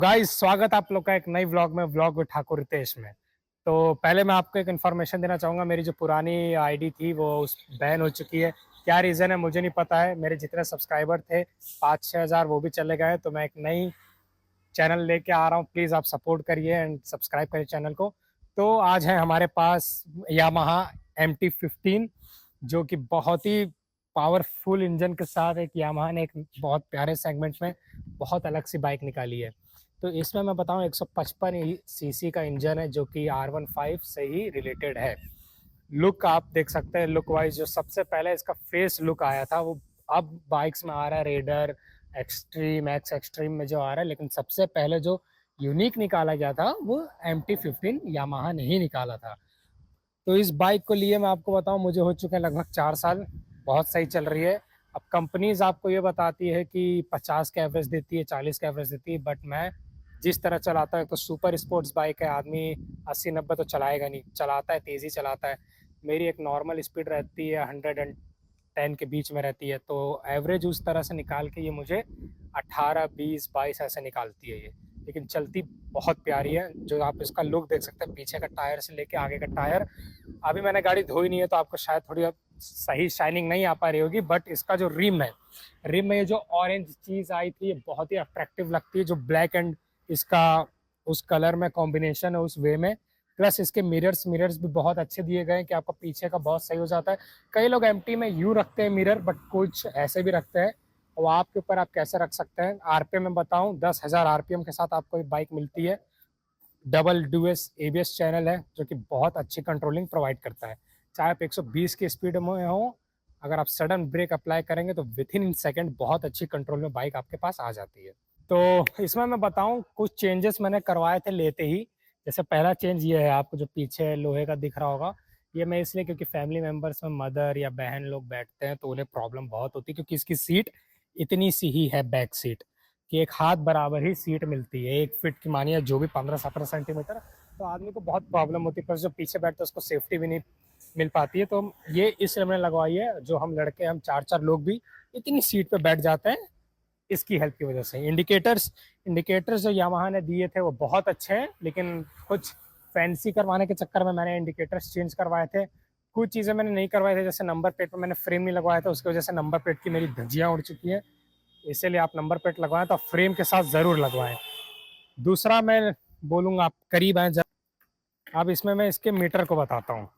Guys, स्वागत आप लोग का एक नई व्लॉग में, व्लॉग विद ठाकुर रितेश में। तो पहले मैं आपको एक इन्फॉर्मेशन देना चाहूँगा। मेरी जो पुरानी आईडी थी वो उस बैन हो चुकी है। क्या रीज़न है मुझे नहीं पता है। मेरे जितने सब्सक्राइबर थे 5-6 हज़ार वो भी चले गए। तो मैं एक नई चैनल लेके आ रहा हूँ। प्लीज़ आप सपोर्ट करिए एंड सब्सक्राइब करिए चैनल को। तो आज है हमारे पास यामाहा MT-15, जो कि बहुत ही पावरफुल इंजन के साथ एक यामाहा ने एक बहुत प्यारे सेगमेंट में बहुत अलग सी बाइक निकाली है। तो इसमें मैं बताऊं 155 सीसी का इंजन है, जो कि R15 से ही रिलेटेड है। लुक आप देख सकते हैं। लुक वाइज जो सबसे पहले इसका फेस लुक आया था वो अब बाइक्स में आ रहा है। रेडर एक्सट्रीम, एक्स एक्सट्रीम में जो आ रहा है, लेकिन सबसे पहले जो यूनिक निकाला गया था वो MT-15 यामाहा ने ही निकाला था। तो इस बाइक को लिए मैं आपको बताऊं, मुझे हो चुके हैं लगभग 4 साल। बहुत सही चल रही है। अब कंपनीज आपको ये बताती है कि 50 का एवरेज देती है, 40 का एवरेज देती है, बट मैं जिस तरह चलाता है तो सुपर स्पोर्ट्स बाइक है। आदमी 80-90 तो चलाएगा नहीं, चलाता है तेज़ी चलाता है। मेरी एक नॉर्मल स्पीड रहती है 110 के बीच में रहती है। तो एवरेज उस तरह से निकाल के ये मुझे 18, 20, 22 ऐसे निकालती है ये। लेकिन चलती बहुत प्यारी है। जो आप इसका लुक देख सकते हैं, पीछे का टायर से लेके आगे का टायर, अभी मैंने गाड़ी धोई नहीं है तो आपको शायद थोड़ी सही शाइनिंग नहीं आ पा रही होगी, बट इसका जो रिम है, रिम में ये जो ऑरेंज चीज़ आई थी ये बहुत ही अट्रैक्टिव लगती है। जो ब्लैक एंड इसका उस कलर में कॉम्बिनेशन है उस वे में, प्लस इसके मिरर्स मिरर्स भी बहुत अच्छे दिए गए हैं कि आपका पीछे का बहुत सही हो जाता है। कई लोग एमटी में यू रखते हैं मिरर, बट कुछ ऐसे भी रखते हैं। और आपके ऊपर आप कैसे रख सकते हैं। आरपीएम में बताऊं, 10,000 आरपीएम के साथ आपको एक बाइक मिलती है। डबल डुएस एबीएस चैनल है, जो कि बहुत अच्छी कंट्रोलिंग प्रोवाइड करता है। चाहे आप 120 की स्पीड में हो, अगर आप सडन ब्रेक अप्लाई करेंगे तो विथ इन सेकेंड बहुत अच्छी कंट्रोल में बाइक आपके पास आ जाती है। तो इसमें मैं बताऊं, कुछ चेंजेस मैंने करवाए थे लेते ही। जैसे पहला चेंज ये है, आपको जो पीछे लोहे का दिख रहा होगा, ये मैं इसलिए क्योंकि फैमिली मेंबर्स में मदर या बहन लोग बैठते हैं तो उन्हें प्रॉब्लम बहुत होती है, क्योंकि इसकी सीट इतनी सी ही है बैक सीट कि एक हाथ बराबर ही सीट मिलती है। 1 फीट की मानिए जो भी 15-17 सेंटीमीटर, तो आदमी को बहुत प्रॉब्लम होती है। प्लस जो पीछे बैठते हैं उसको सेफ्टी भी नहीं मिल पाती है। तो ये इसलिए मैंने लगवाई है। जो हम लड़के, हम 4-4 लोग भी इतनी सीट पे बैठ जाते हैं इसकी हेल्प की वजह से। इंडिकेटर्स इंडिकेटर्स जो यामाहा ने दिए थे वो बहुत अच्छे हैं, लेकिन कुछ फैंसी करवाने के चक्कर में मैंने इंडिकेटर्स चेंज करवाए थे। कुछ चीज़ें मैंने नहीं करवाई थी, जैसे नंबर प्लेट पर मैंने फ्रेम नहीं लगवाया था, उसकी वजह से नंबर प्लेट की मेरी धज्जियाँ उड़ चुकी हैं। इसीलिए आप नंबर प्लेट लगवाएं तो फ्रेम के साथ ज़रूर लगवाएं। दूसरा मैं बोलूँगा, आप करीब आए जब। अब इसमें मैं इसके मीटर को बताता हूँ।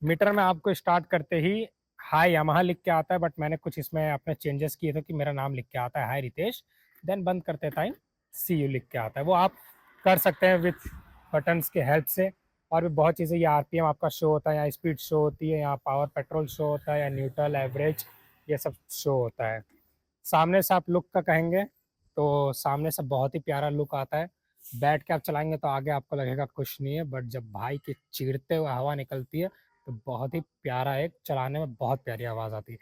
मीटर में आपको स्टार्ट करते ही हाई यामाहा लिख के आता है, बट मैंने कुछ इसमें अपने चेंजेस किए थे कि मेरा नाम लिख के आता है हाई रितेश। देन बंद करते टाइम CU लिख के आता है। वो आप कर सकते हैं विथ बटन्स के हेल्प से। और भी बहुत चीज़ें, ये आरपीएम आपका शो होता है, या स्पीड शो होती है, या पावर पेट्रोल शो होता है, या न्यूट्रल एवरेज, ये सब शो होता है। सामने से आप लुक का कहेंगे तो सामने से बहुत ही प्यारा लुक आता है। बैठ के आप चलाएंगे तो आगे आपको लगेगा कुछ नहीं है, बट जब भाई की चीरते हुए हवा निकलती है तो बहुत ही प्यारा, एक चलाने में बहुत प्यारी आवाज़ आती है।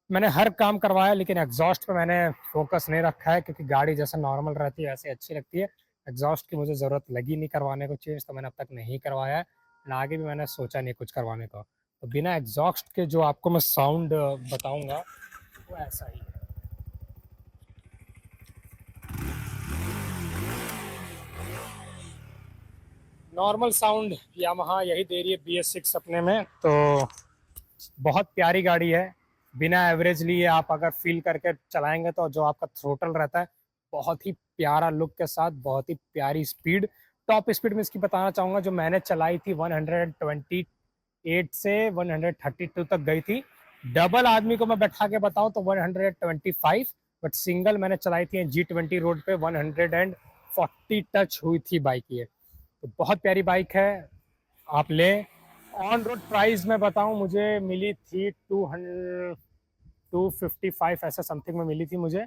मैंने हर काम करवाया, लेकिन एग्जॉस्ट पे मैंने फोकस नहीं रखा है, क्योंकि गाड़ी जैसे नॉर्मल रहती है वैसे अच्छी लगती है। एग्जॉस्ट की मुझे ज़रूरत लगी नहीं करवाने को चेंज, तो मैंने अब तक नहीं करवाया है। ना आगे भी मैंने सोचा नहीं कुछ करवाने को। तो बिना एग्जॉस्ट के जो आपको मैं साउंड बताऊंगा वो ऐसा ही है। नॉर्मल साउंड यामाहा यही दे रही है BS6 अपने में। तो बहुत प्यारी गाड़ी है। बिना एवरेज लिए आप अगर फील करके चलाएंगे तो जो आपका थ्रोटल रहता है, बहुत ही प्यारा लुक के साथ, बहुत ही प्यारी स्पीड। टॉप स्पीड में इसकी बताना चाहूँगा, जो मैंने चलाई थी 128 से 132 तक गई थी। डबल आदमी को मैं बैठा के बताऊं तो 125, बट सिंगल मैंने चलाई थी G20 रोड पे 140 टच हुई थी बाइक ये। तो बहुत प्यारी बाइक है, आप लें। ऑन रोड प्राइस में बताऊं, मुझे मिली थी 255 ऐसा समथिंग में मिली थी मुझे।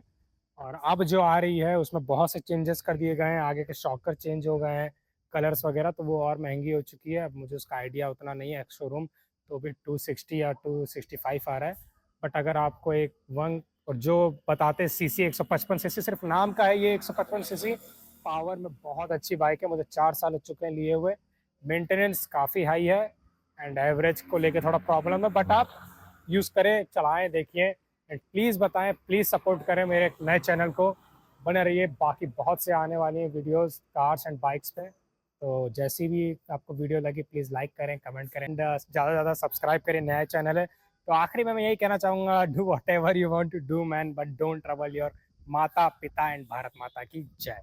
और अब जो आ रही है उसमें बहुत से चेंजेस कर दिए गए हैं, आगे के शॉकर चेंज हो गए हैं, कलर्स वगैरह, तो वो और महंगी हो चुकी है। अब मुझे उसका आइडिया उतना नहीं है, एक्स शोरूम तो भी 260 या 265 आ रहा है। बट अगर आपको एक वन, और जो बताते सीसी 155 सीसी, सिर्फ नाम का है ये 155 सीसी, पावर में बहुत अच्छी बाइक है। मुझे 4 साल हो चुके हैं लिए हुए। मेंटेनेंस काफ़ी हाई है एंड एवरेज को लेके थोड़ा प्रॉब्लम है, बट आप यूज़ करें, चलाएं, देखिए एंड प्लीज़ बताएं, प्लीज़ सपोर्ट करें मेरे नए चैनल को। बने रहिए, बाकी बहुत से आने वाली हैं वीडियोस कार्स एंड बाइक्स पे। तो जैसी भी आपको वीडियो लगी प्लीज़ लाइक करें, कमेंट करें एंड ज़्यादा से ज़्यादा सब्सक्राइब करें, नया चैनल है। तो आखिरी में मैं यही कहना चाहूँगा, do whatever you want to do man, but don't trouble your mata pita and Bharat माता की जय।